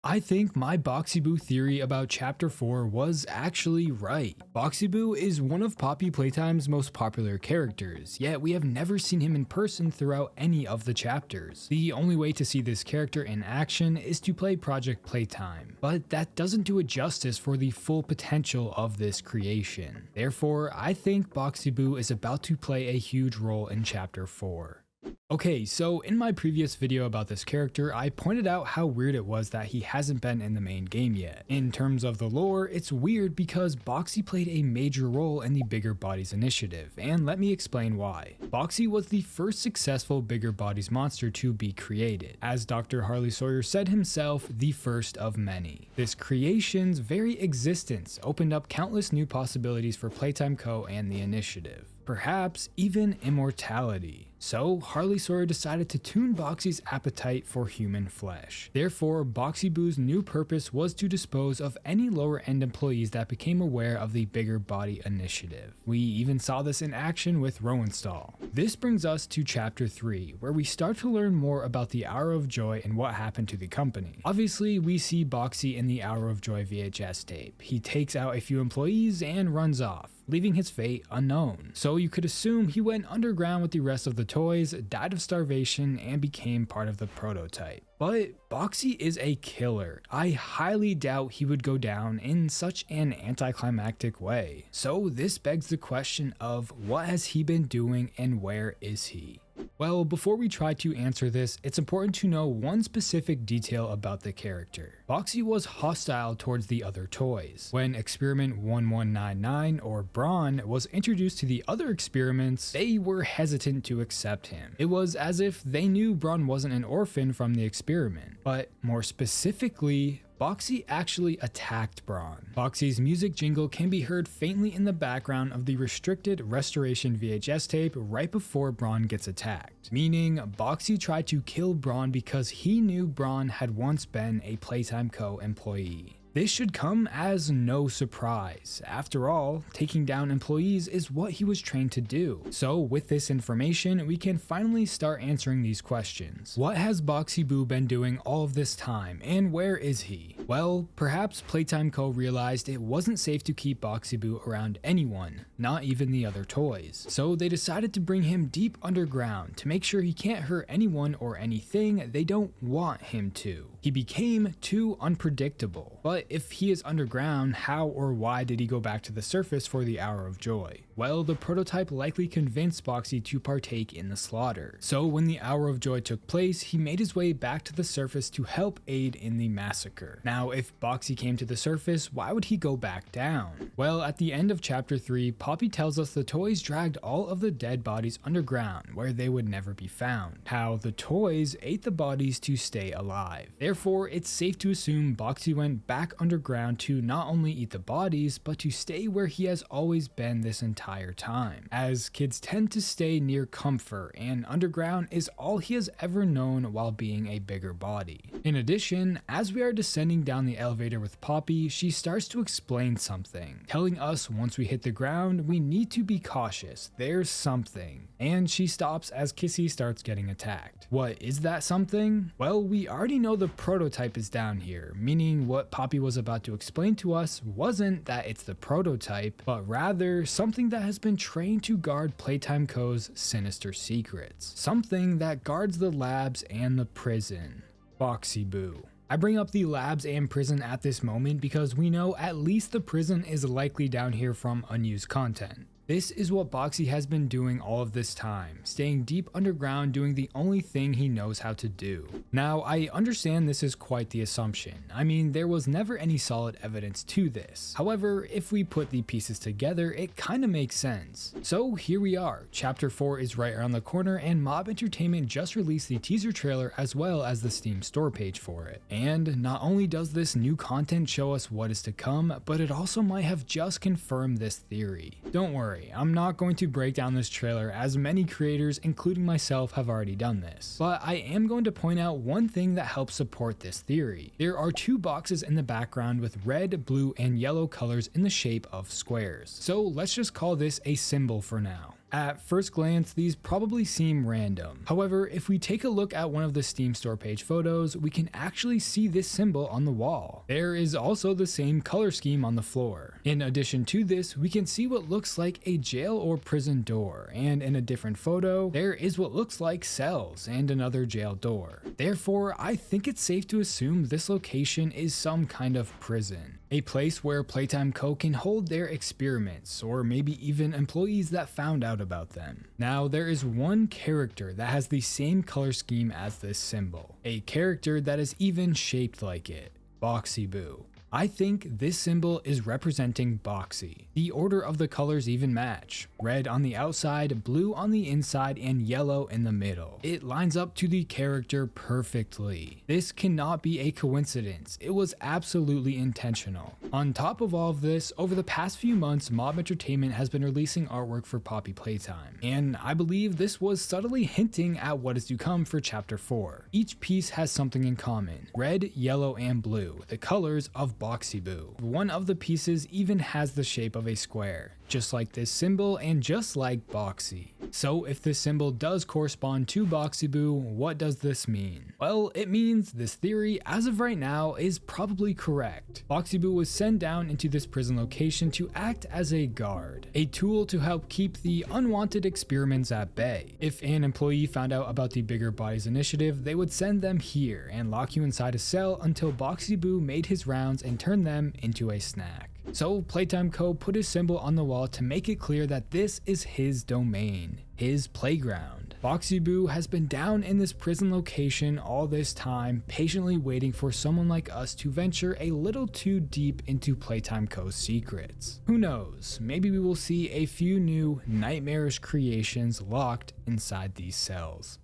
I think my Boxy Boo theory about Chapter 4 was actually right. Boxy Boo is one of Poppy Playtime's most popular characters, yet we have never seen him in person throughout any of the chapters. The only way to see this character in action is to play Project Playtime, but that doesn't do it justice for the full potential of this creation. Therefore, I think Boxy Boo is about to play a huge role in Chapter 4. Okay, so in my previous video about this character, I pointed out how weird it was that he hasn't been in the main game yet. In terms of the lore, it's weird because Boxy played a major role in the Bigger Bodies initiative, and let me explain why. Boxy was the first successful Bigger Bodies monster to be created. As Dr. Harley Sawyer said himself, the first of many. This creation's very existence opened up countless new possibilities for Playtime Co. and the initiative. Perhaps even immortality. So Harley Sawyer decided to tune Boxy's appetite for human flesh. Therefore, Boxy Boo's new purpose was to dispose of any lower end employees that became aware of the Bigger Body initiative. We even saw this in action with Rowenstall. This brings us to Chapter 3, where we start to learn more about the Hour of Joy and what happened to the company. Obviously, we see Boxy in the Hour of Joy VHS tape. He takes out a few employees and runs off, leaving his fate unknown. So you could assume he went underground with the rest of the toys, died of starvation, and became part of the prototype. But Boxy is a killer. I highly doubt he would go down in such an anticlimactic way. So this begs the question of what has he been doing and where is he? Well, before we try to answer this, it's important to know one specific detail about the character. Boxy was hostile towards the other toys. When Experiment 1199 or Brawn was introduced to the other experiments, they were hesitant to accept him. It was as if they knew Brawn wasn't an orphan from the experiment, but more specifically, Boxy actually attacked Brawn. Boxy's music jingle can be heard faintly in the background of the restricted Restoration VHS tape right before Brawn gets attacked, meaning Boxy tried to kill Brawn because he knew Brawn had once been a Playtime Co. employee. This should come as no surprise. After all, taking down employees is what he was trained to do. So with this information, we can finally start answering these questions. What has Boxy Boo been doing all of this time, and where is he? Well, perhaps Playtime Co. realized it wasn't safe to keep Boxy Boo around anyone, not even the other toys. So they decided to bring him deep underground to make sure he can't hurt anyone or anything they don't want him to. He became too unpredictable. But if he is underground, how or why did he go back to the surface for the Hour of Joy? Well, the prototype likely convinced Boxy to partake in the slaughter. So when the Hour of Joy took place, he made his way back to the surface to help aid in the massacre. Now, if Boxy came to the surface, why would he go back down? Well, at the end of Chapter 3, Poppy tells us the toys dragged all of the dead bodies underground, where they would never be found. How the toys ate the bodies to stay alive. Therefore, it's safe to assume Boxy went back underground to not only eat the bodies, but to stay where he has always been this entire time, as kids tend to stay near comfort, and underground is all he has ever known while being a bigger body. In addition, as we are descending down the elevator with Poppy, she starts to explain something, telling us once we hit the ground, we need to be cautious, there's something, and she stops as Kissy starts getting attacked. What is that something? Well, we already know the prototype is down here, meaning what Poppy was about to explain to us wasn't that it's the prototype, but rather something that has been trained to guard Playtime Co.'s sinister secrets. Something that guards the labs and the prison. Boxy Boo. I bring up the labs and prison at this moment because we know at least the prison is likely down here from unused content. This is what Boxy has been doing all of this time, staying deep underground doing the only thing he knows how to do. Now, I understand this is quite the assumption. I mean, there was never any solid evidence to this. However, if we put the pieces together, it kinda makes sense. So here we are, Chapter 4 is right around the corner and Mob Entertainment just released the teaser trailer as well as the Steam store page for it. And not only does this new content show us what is to come, but it also might have just confirmed this theory. Don't worry, I'm not going to break down this trailer as many creators, including myself, have already done this, but I am going to point out one thing that helps support this theory. There are two boxes in the background with red, blue, and yellow colors in the shape of squares. So let's just call this a symbol for now. At first glance, these probably seem random. However, if we take a look at one of the Steam store page photos, we can actually see this symbol on the wall. There is also the same color scheme on the floor. In addition to this, we can see what looks like a jail or prison door, and in a different photo, there is what looks like cells and another jail door. Therefore, I think it's safe to assume this location is some kind of prison, a place where Playtime Co. can hold their experiments, or maybe even employees that found out about them. Now, there is one character that has the same color scheme as this symbol, a character that is even shaped like it, Boxy Boo. I think this symbol is representing Boxy. The order of the colors even match. Red on the outside, blue on the inside, and yellow in the middle. It lines up to the character perfectly. This cannot be a coincidence. It was absolutely intentional. On top of all of this, over the past few months, Mob Entertainment has been releasing artwork for Poppy Playtime, and I believe this was subtly hinting at what is to come for Chapter 4. Each piece has something in common: red, yellow, and blue, the colors of Boxy Boo. One of the pieces even has the shape of a square, just like this symbol and just like Boxy. So if this symbol does correspond to Boxy Boo, what does this mean? Well, it means this theory, as of right now, is probably correct. Boxy Boo was sent down into this prison location to act as a guard, a tool to help keep the unwanted experiments at bay. If an employee found out about the Bigger Bodies initiative, they would send them here and lock you inside a cell until Boxy Boo made his rounds and turned them into a snack. So Playtime Co. put his symbol on the wall to make it clear that this is his domain, his playground. Boxy Boo has been down in this prison location all this time, patiently waiting for someone like us to venture a little too deep into Playtime Co.'s secrets. Who knows, maybe we will see a few new nightmarish creations locked inside these cells.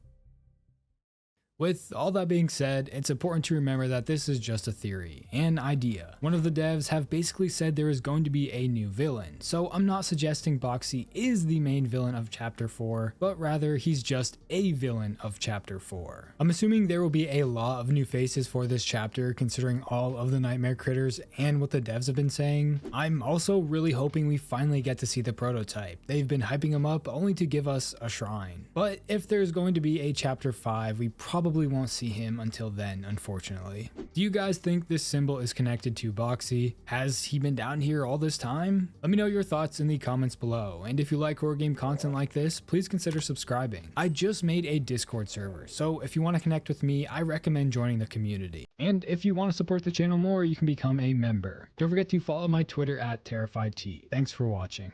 With all that being said, it's important to remember that this is just a theory, an idea. One of the devs have basically said there is going to be a new villain, so I'm not suggesting Boxy is the main villain of Chapter 4, but rather he's just a villain of Chapter 4. I'm assuming there will be a lot of new faces for this chapter, considering all of the nightmare critters and what the devs have been saying. I'm also really hoping we finally get to see the prototype. They've been hyping him up only to give us a shrine. But if there's going to be a Chapter 5, we probably won't see him until then, unfortunately. Do you guys think this symbol is connected to Boxy? Has he been down here all this time? Let me know your thoughts in the comments below, and if you like horror game content like this, please consider subscribing. I just made a Discord server, so if you want to connect with me, I recommend joining the community. And if you want to support the channel more, you can become a member. Don't forget to follow my Twitter at TerrifiedT. Thanks for watching.